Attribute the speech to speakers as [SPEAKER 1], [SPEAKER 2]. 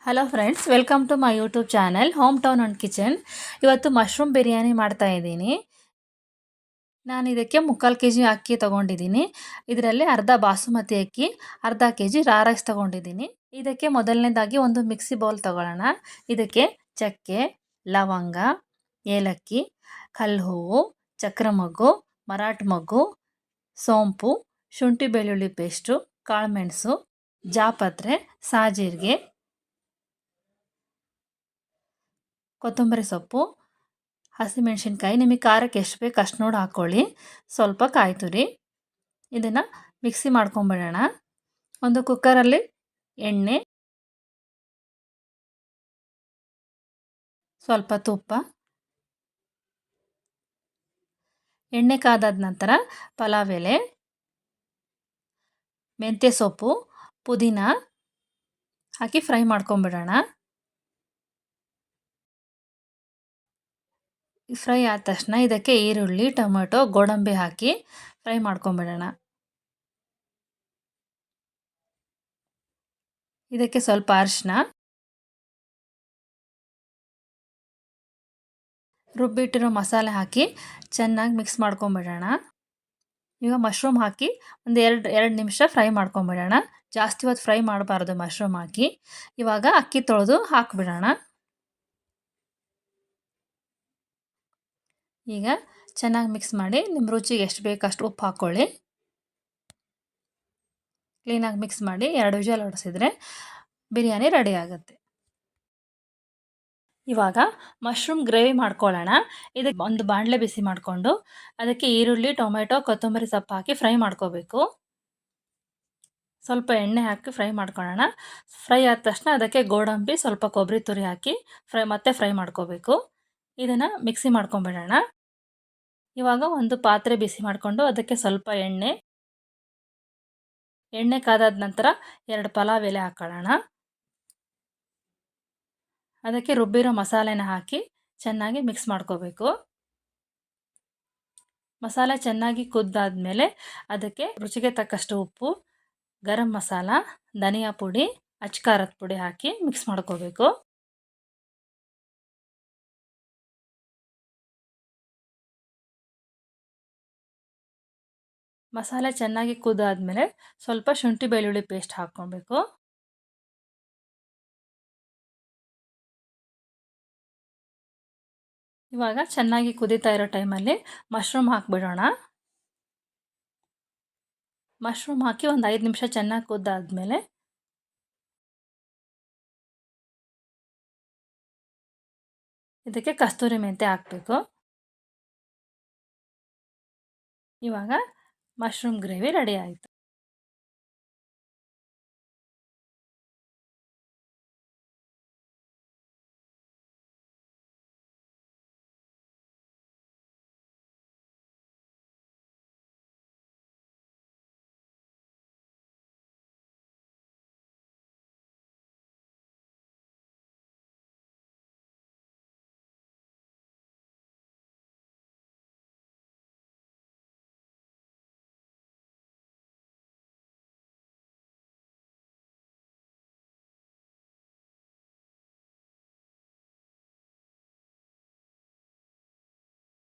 [SPEAKER 1] Hello friends, welcome to my YouTube channel hometown and kitchen. ಇವತ್ತು mushroom biryani ಮಾಡ್ತಾ ಇದ್ದೀನಿ. ನಾನು ಇದಕ್ಕೆ 3/4 kg ಅಕ್ಕಿ ತೊಗೊಂಡಿದ್ದೀನಿ. ಇದರಲ್ಲಿ ಅರ್ಧ ಬಾಸುಮತಿ ಅಕ್ಕಿ, ಅರ್ಧ kg ರಾ ರೈಸ್ ತೊಗೊಂಡಿದ್ದೀನಿ. ಇದಕ್ಕೆ ಮೊದಲನೇದಾಗಿ ಒಂದು ಮಿಕ್ಸಿ ಬೌಲ್ ತೊಗೊಳ್ಳೋಣ. ಇದಕ್ಕೆ ಚಕ್ಕೆ, ಲವಂಗ, ಏಲಕ್ಕಿ, ಕಲ್ಹೂವು, ಚಕ್ರಮೊಗ್ಗು, ಮರಾಠ ಮೊಗ್ಗು, ಸೋಂಪು, ಶುಂಠಿ ಬೆಳ್ಳುಳ್ಳಿ ಪೇಸ್ಟು, ಕಾಳುಮೆಣಸು, ಜಾಪತ್ರೆ, ಸಾಜೀರಿಗೆ, ಕೊತ್ತಂಬರಿ ಸೊಪ್ಪು, ಹಸಿಮೆಣಸಿನ್ಕಾಯಿ, ನಿಮಗೆ ಖಾರಕ್ಕೆ ಎಷ್ಟು ಬೇಕು ಅಷ್ಟು ನೋಡಿ ಹಾಕ್ಕೊಳ್ಳಿ. ಸ್ವಲ್ಪ ಕಾಯಿ ತುರಿ. ಇದನ್ನು ಮಿಕ್ಸಿ ಮಾಡ್ಕೊಂಬಿಡೋಣ. ಒಂದು ಕುಕ್ಕರಲ್ಲಿ ಎಣ್ಣೆ, ಸ್ವಲ್ಪ ತುಪ್ಪ, ಎಣ್ಣೆ ಕಾದಾದ ನಂತರ ಪಲಾವ್ ಎಲೆ, ಮೆಂತ್ಯ ಸೊಪ್ಪು, ಪುದೀನ ಹಾಕಿ ಫ್ರೈ ಮಾಡ್ಕೊಂಬಿಡೋಣ. ಫ್ರೈ ಆದ ತಕ್ಷಣ ಇದಕ್ಕೆ ಈರುಳ್ಳಿ, ಟೊಮೆಟೊ, ಗೋಡಂಬಿ ಹಾಕಿ ಫ್ರೈ ಮಾಡ್ಕೊಂಬಿಡೋಣ. ಇದಕ್ಕೆ ಸ್ವಲ್ಪ ಅರಿಶಿನ, ರುಬ್ಬಿಟ್ಟಿರೋ ಮಸಾಲೆ ಹಾಕಿ ಚೆನ್ನಾಗಿ ಮಿಕ್ಸ್ ಮಾಡ್ಕೊಂಬಿಡೋಣ. ಈಗ ಮಶ್ರೂಮ್ ಹಾಕಿ ಒಂದು ಎರಡು ನಿಮಿಷ ಫ್ರೈ ಮಾಡ್ಕೊಂಬಿಡೋಣ. ಜಾಸ್ತಿ ಹೊತ್ತು ಫ್ರೈ ಮಾಡಬಾರ್ದು ಮಶ್ರೂಮ್ ಹಾಕಿ. ಇವಾಗ ಅಕ್ಕಿ ತೊಳೆದು ಹಾಕಿಬಿಡೋಣ. ಈಗ ಚೆನ್ನಾಗಿ ಮಿಕ್ಸ್ ಮಾಡಿ ನಿಮ್ಮ ರುಚಿಗೆ ಎಷ್ಟು ಬೇಕು ಅಷ್ಟು ಉಪ್ಪು ಹಾಕ್ಕೊಳ್ಳಿ. ಕ್ಲೀನಾಗಿ ಮಿಕ್ಸ್ ಮಾಡಿ 2 ವಿಷಲ್ ಹೊಡೆಸಿದ್ರೆ ಬಿರಿಯಾನಿ ರೆಡಿ ಆಗುತ್ತೆ. ಇವಾಗ ಮಶ್ರೂಮ್ ಗ್ರೇವಿ ಮಾಡ್ಕೊಳ್ಳೋಣ. ಇದಕ್ಕೆ ಒಂದು ಬಾಣಲೆ ಬಿಸಿ ಮಾಡಿಕೊಂಡು ಅದಕ್ಕೆ ಈರುಳ್ಳಿ, ಟೊಮೆಟೊ, ಕೊತ್ತಂಬರಿ ಸೊಪ್ಪು ಹಾಕಿ ಫ್ರೈ ಮಾಡ್ಕೋಬೇಕು. ಸ್ವಲ್ಪ ಎಣ್ಣೆ ಹಾಕಿ ಫ್ರೈ ಮಾಡ್ಕೊಳ್ಳೋಣ. ಫ್ರೈ ಆದ ತಕ್ಷಣ ಅದಕ್ಕೆ ಗೋಡಂಬಿ, ಸ್ವಲ್ಪ ಕೊಬ್ಬರಿ ತುರಿ ಹಾಕಿ ಮತ್ತೆ ಫ್ರೈ ಮಾಡ್ಕೋಬೇಕು. ಇದನ್ನು ಮಿಕ್ಸಿ ಮಾಡ್ಕೊಂಬಿಡೋಣ. ಇವಾಗ ಒಂದು ಪಾತ್ರೆ ಬಿಸಿ ಮಾಡಿಕೊಂಡು ಅದಕ್ಕೆ ಸ್ವಲ್ಪ ಎಣ್ಣೆ ಕಾದಾದ ನಂತರ 2 ಪಲಾವ್ ಎಲೆ ಹಾಕ್ಕೊಳ್ಳೋಣ. ಅದಕ್ಕೆ ರುಬ್ಬಿರೋ ಮಸಾಲೆನ ಹಾಕಿ ಚೆನ್ನಾಗಿ ಮಿಕ್ಸ್ ಮಾಡ್ಕೋಬೇಕು. ಮಸಾಲೆ ಚೆನ್ನಾಗಿ ಕುದ್ದಾದ್ಮೇಲೆ ಅದಕ್ಕೆ ರುಚಿಗೆ ತಕ್ಕಷ್ಟು ಉಪ್ಪು, ಗರಂ ಮಸಾಲ, ಧನಿಯಾ ಪುಡಿ, ಅಚ್ಕಾರದ ಪುಡಿ ಹಾಕಿ ಮಿಕ್ಸ್ ಮಾಡ್ಕೋಬೇಕು. ಮಸಾಲೆ ಚೆನ್ನಾಗಿ ಕುದ್ದಾದ್ಮೇಲೆ ಸ್ವಲ್ಪ ಶುಂಠಿ ಬೆಳ್ಳುಳ್ಳಿ ಪೇಸ್ಟ್ ಹಾಕ್ಕೊಬೇಕು. ಇವಾಗ ಚೆನ್ನಾಗಿ ಕುದೀತಾ ಇರೋ ಟೈಮಲ್ಲಿ ಮಶ್ರೂಮ್ ಹಾಕಿಬಿಡೋಣ. ಮಶ್ರೂಮ್ ಹಾಕಿ ಒಂದು 5 ನಿಮಿಷ ಚೆನ್ನಾಗಿ ಕುದ್ದಾದ್ಮೇಲೆ ಇದಕ್ಕೆ ಕಸ್ತೂರಿ ಮೆಂತ್ಯ ಹಾಕಬೇಕು. ಇವಾಗ ಮಶ್ರೂಮ್ ಗ್ರೇವಿ ರೆಡಿ ಆಯಿತು.